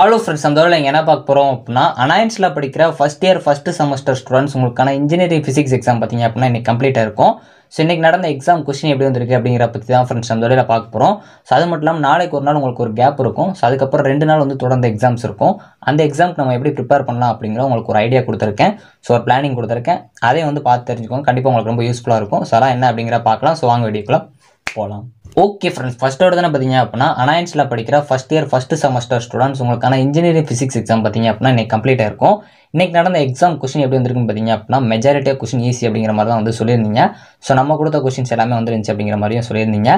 Hello friends, அந்த வேலை என்ன பார்க்க போகிறோம் அப்படின்னா, அனாயன்ஸில் படிக்கிற first year first semester students உங்களுக்கான இன்ஜினியரிங் ஃபிசிக்ஸ் எக்ஸாம் பார்த்தீங்க அப்படின்னா இன்றைக்கி கம்ப்ளீட்டாக இருக்கும். ஸோ இன்றைக்கி நடந்த எக்ஸாம் கொஸ்டின் எப்படி வந்திருக்கு அப்படிங்கிற பற்றி தான் ஃப்ரெண்ட்ஸ் அந்த வேலையில் பார்க்க போகிறோம். ஸோ அது மட்டும் இல்லாமல் நாளைக்கு ஒரு நாள் உங்களுக்கு ஒரு கேப் இருக்கும். ஸோ அதுக்கப்புறம் 2 நாள் வந்து தொடர்ந்து எக்ஸாம்ஸ் இருக்கும். அந்த எக்ஸாம்க்கு நம்ம எப்படி ப்ரிப்பேர் பண்ணலாம் அப்படிங்கிற உங்களுக்கு ஒரு ஐடியா கொடுத்துருக்கேன். ஸோ ஒரு பிளானிங் கொடுத்துருக்கேன். அதையும் வந்து பார்த்து தெரிஞ்சுக்கோங்க. கண்டிப்பாக உங்களுக்கு ரொம்ப யூஸ்ஃபுல்லாக இருக்கும். ஸோ அதெல்லாம் என்ன அப்படிங்கிற பார்க்கலாம். ஸோ வாங்க வீடியோக்குள்ள போகலாம். ஓகே ஃப்ரெண்ட்ஸ், ஃபஸ்ட்டோட தானே பார்த்தீங்க அப்படின்னா அனாயன்ஸில் படிக்கிற first year first semester students உங்களுக்கான இன்ஜினியரிங் ஃபிசிக்ஸ் எக்ஸாம் பார்த்தீங்க அப்படின்னா இன்றைக்கி கம்ப்ளீட்டாக இருக்கும். இன்றைக்கி நடந்த எக்ஸாம் கொஸ்டின் எப்படி வந்திருக்குன்னு பார்த்தீங்க அப்படின்னா மெஜாரிட்டியாக கொஸ்டின் ஈஸி அப்படிங்கிற மாதிரி தான் வந்து சொல்லியிருந்தீங்க. ஸோ நம்ம கொடுத்த கொஸ்டின்ஸ் எல்லாமே வந்துருந்துச்சு அப்படிங்கிற மாதிரியும் சொல்லியிருந்தீங்க.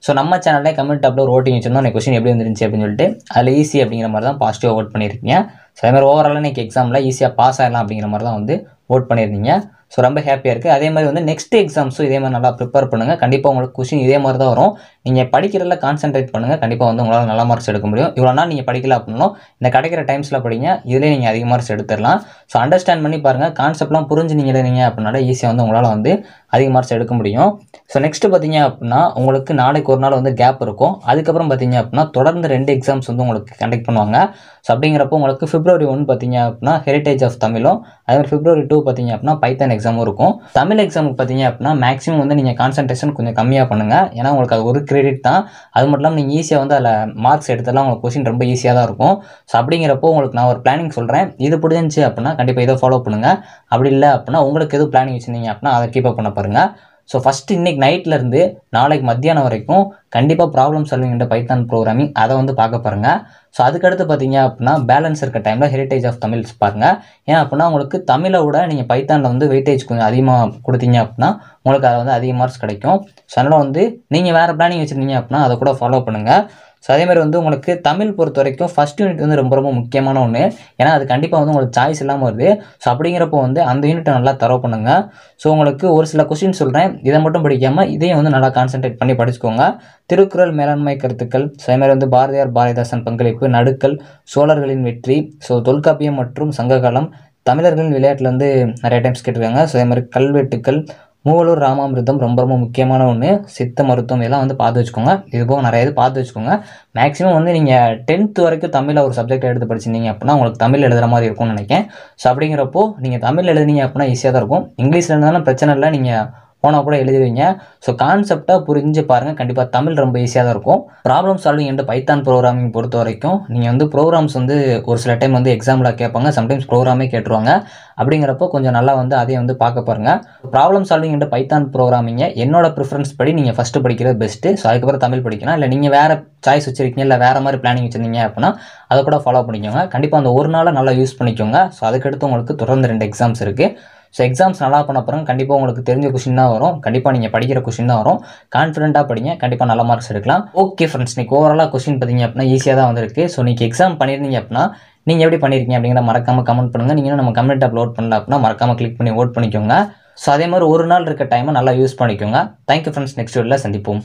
ஸோ நம்ம சேனல்லே கமெண்ட் டாப்பில் ஒரு ஓட்டிங் வச்சிருந்தோம். எனக்கு கொஸ்டின் எப்படி வந்துருந்துச்சு அப்படின்னு சொல்லிட்டு அதில் ஈஸி அப்படிங்கிற மாதிரி தான் பாசிட்டிவாக ஓட் பண்ணியிருக்கீங்க. ஸோ அதேமாதிரி ஓவராலாக இன்றைக்கி எக்ஸாமில் ஈஸியாக பாஸ் ஆகலாம் அப்படிங்கிற மாதிரி தான் வந்து ஓட் பண்ணியிருந்தீங்க. ஸோ ரொம்ப ஹாப்பியாக இருக்குது. அதே மாதிரி வந்து நெக்ஸ்ட் எக்ஸாம்ஸும் இதே மாதிரி நல்லா ப்ரிப்பேர் பண்ணுங்கள். கண்டிப்பாக உங்களுக்கு கொஸ்டின் இதே மாதிரி தான் வரும். நீங்கள் படிக்கிறதில் கான்சென்ட்ரேட் பண்ணுங்கள். கண்டிப்பாக வந்து உங்களால் நல்ல மார்க்ஸ் எடுக்க முடியும். இவ்வளோ நாள் நீங்கள் படிக்கல அப்படின்னாலும் இந்த கிடைக்கிற டைம்ஸில் படிங்க. இதிலே நீங்கள் அதிக மார்க்ஸ் எடுத்துடலாம். ஸோ அண்டர்ஸ்டாண்ட் பண்ணி பாருங்கள். கான்செப்ட்லாம் புரிஞ்சு நீங்கள் எழுதினீங்க அப்படின்னால ஈஸியாக வந்து உங்களால் வந்து அதிக மார்க்ஸ் எடுக்க முடியும். ஸோ நெக்ஸ்ட்டு பார்த்தீங்க அப்படின்னா உங்களுக்கு நாளைக்கு ஒரு நாள் வந்து கேப் இருக்கும். அதுக்கப்புறம் பார்த்தீங்க அப்படின்னா தொடர்ந்து 2 எக்ஸாம்ஸ் வந்து உங்களுக்கு கண்டக்ட் பண்ணுவாங்க. ஸோ அப்படிங்கிறப்போ உங்களுக்கு February 1 பார்த்தீங்க அப்படின்னா ஹெரிட்டேஜ் ஆஃப் தமிழும், அதேமாதிரி February 2 பார்த்தீங்க அப்படின்னா பைத்தான் எக்ஸாமும் இருக்கும். தமிழ் எக்ஸாமுக்கு பார்த்தீங்க அப்படின்னா மேக்ஸிமம் வந்து நீங்கள் கான்சன்ட்ரேஷன் கொஞ்சம் கம்மியாக பண்ணுங்கள். ஏன்னா உங்களுக்கு அது ஒரு கிரெடிட் தான். அது மட்டும் இல்லாமல் நீங்கள் ஈஸியாக வந்து அதில் மார்க்ஸ் எடுத்துடலாம். உங்களுக்கு கொஸ்டின் ரொம்ப ஈஸியாக தான் இருக்கும். ஸோ அப்படிங்கிறப்போ உங்களுக்கு நான் ஒரு பிளானிங் சொல்கிறேன். இது பிடிச்சிருந்துச்சி அப்படின்னா கண்டிப்பாக இதை ஃபாலோ பண்ணுங்கள். அப்படி இல்லை அப்படின்னா உங்களுக்கு எதுவும் பிளானிங் வச்சுருந்தீங்க அப்படின்னா அதை கீப் அப் பண்ண பாருங்கள். ஸோ ஃபஸ்ட்டு இன்றைக்கி நைட்லேருந்து நாளைக்கு மத்தியானம் வரைக்கும் கண்டிப்பாக ப்ராப்ளம் சால்விங் என்ற பைத்தான் ப்ரோக்ராமிங் அதை வந்து பார்க்க பாருங்கள். ஸோ அதுக்கடுத்து பார்த்தீங்க அப்படின்னா பேலன்ஸ் இருக்க டைமில் ஹெரிட்டேஜ் ஆஃப் தமிழ்ஸ் பாருங்கள். ஏன் அப்படின்னா உங்களுக்கு தமிழை விட நீங்கள் பைத்தானில் வந்து வெயிட்டேஜ் கொஞ்சம் அதிகமாக கொடுத்தீங்க அப்படின்னா உங்களுக்கு அதை வந்து அதிக மார்க்ஸ் கிடைக்கும். ஸோ அதனால் வந்து நீங்கள் வேறு பிளானிங் வச்சுருந்தீங்க அப்படின்னா அதை கூட ஃபாலோ பண்ணுங்கள். ஸோ அதேமாதிரி வந்து உங்களுக்கு தமிழ் பொறுத்த வரைக்கும் ஃபஸ்ட் யூனிட் வந்து ரொம்ப ரொம்ப முக்கியமான ஒன்று. ஏன்னா அது கண்டிப்பாக வந்து உங்களுக்கு சாய்ஸ் இல்லாமல் வருது. ஸோ அப்படிங்கிறப்போ வந்து அந்த யூனிட்டை நல்லா தரவு பண்ணுங்கள். ஸோ உங்களுக்கு ஒரு சில கொஸ்டின் சொல்கிறேன். இதை மட்டும் படிக்காமல் இதையும் வந்து நல்லா கான்சென்ட்ரேட் பண்ணி படிச்சுக்கோங்க. திருக்குறள், மேலாண்மை கருத்துக்கள், ஸோ அதேமாதிரி வந்து பாரதியார் பாரதிதாசன் பங்களிப்பு, நடுக்கல், சோழர்களின் வெற்றி, ஸோ தொல்காப்பியம் மற்றும் சங்ககாலம், தமிழர்களின் விளையாட்டுலேருந்து நிறைய டைம்ஸ் கேட்டிருக்காங்க. ஸோ அதேமாதிரி கல்வெட்டுக்கள், மூவலூர் ராமாமிர்தம் ரொம்ப ரொம்ப முக்கியமான ஒன்று, சித்த மருத்துவம் இதெல்லாம் வந்து பார்த்து வச்சுக்கோங்க. இது போக நிறைய இது பார்த்து வச்சுக்கோங்க. மேக்ஸிமம் வந்து நீங்கள் 10th வரைக்கும் தமிழில் ஒரு சப்ஜெக்ட் எடுத்து படிச்சிருந்தீங்க அப்படின்னா உங்களுக்கு தமிழ் எழுதுகிற மாதிரி இருக்கும்னு நினைக்கிறேன். ஸோ அப்படிங்கிறப்போ நீங்கள் தமிழ் எழுதினீங்க அப்படின்னா ஈஸியாக தான் இருக்கும். இங்கிலீஷில் இருந்தாலும் பிரச்சனை இல்லை, நீங்கள் போனால் கூட எழுதுவீங்க. ஸோ கான்செப்டாக புரிஞ்சு பாருங்கள். கண்டிப்பாக தமிழ் ரொம்ப ஈஸியாக தான் இருக்கும். ப்ராப்ளம் சால்விங் என்ற பைத்தான் ப்ரோக்ராமிங் பொறுத்த வரைக்கும் நீங்கள் வந்து ப்ரோக்ராம்ஸ் வந்து ஒரு சில டைம் வந்து எக்ஸாமில் கேட்பாங்க. சம்டைம்ஸ் ப்ரோக்ராமே கேட்டுருவாங்க. அப்படிங்கிறப்போ கொஞ்சம் நல்லா வந்து அதையும் வந்து பார்க்க பாருங்கள். ப்ராப்ளம் சால்விங் என்ற பைத்தான் ப்ரோக்ராமிங்கை என்னோட ப்ரிஃபரன்ஸ் படி நீங்கள் ஃபஸ்ட்டு படிக்கிறது பெஸ்ட்டு. ஸோ அதுக்கப்புறம் தமிழ் படிக்கலாம். இல்லை நீங்கள் வேறு சாய்ஸ் வச்சுருக்கீங்க, இல்லை வேறு மாதிரி பிளானிங் வச்சுருந்தீங்க அப்படின்னா அதை கூட ஃபாலோ பண்ணிக்கோங்க. கண்டிப்பாக அந்த ஒரு நாளை நல்லா யூஸ் பண்ணிக்கோங்க. ஸோ அதுக்கடுத்து உங்களுக்கு தொடர்ந்து 2 எக்ஸாம்ஸ் இருக்குது. ஸோ எக்ஸாம்ஸ் நல்லா பண்ண அப்புறம் கண்டிப்பாக உங்களுக்கு தெரிஞ்ச கொஸ்டின் தான் வரும். கண்டிப்பாக நீங்கள் படிக்கிற கொஸ்டின் தான் வரும். கான்ஃபிடென்ட்டாக படிங்க. கண்டிப்பாக நல்ல மார்க்ஸ் எடுக்கலாம். ஓகே ஃப்ரெண்ட்ஸ், இன்றைக்கி ஓவராலாக கொஸ்டின் பார்த்தீங்க அப்படின்னா ஈஸியாக தான் வந்திருக்கு. ஸோ நீங்கள் எக்ஸாம் பண்ணியிருந்தீங்க அப்படின்னா நீங்கள் எப்படி பண்ணியிருக்கீங்க அப்படிங்கிற மறக்காமல் கமெண்ட் பண்ணுங்கள். நீங்கள் நம்ம கமெண்ட் அப்லோட் பண்ணல அப்படின்னா மறக்காமல் கிளிக் பண்ணி ஓட் பண்ணிக்கோங்க. ஸோ அதே மாதிரி ஒரு நாள் இருக்க டைமை நல்லா யூஸ் பண்ணிக்கோங்க. தேங்க்யூ ஃப்ரெண்ட்ஸ், நெக்ஸ்ட் வீடியோவில் சந்திப்போம்.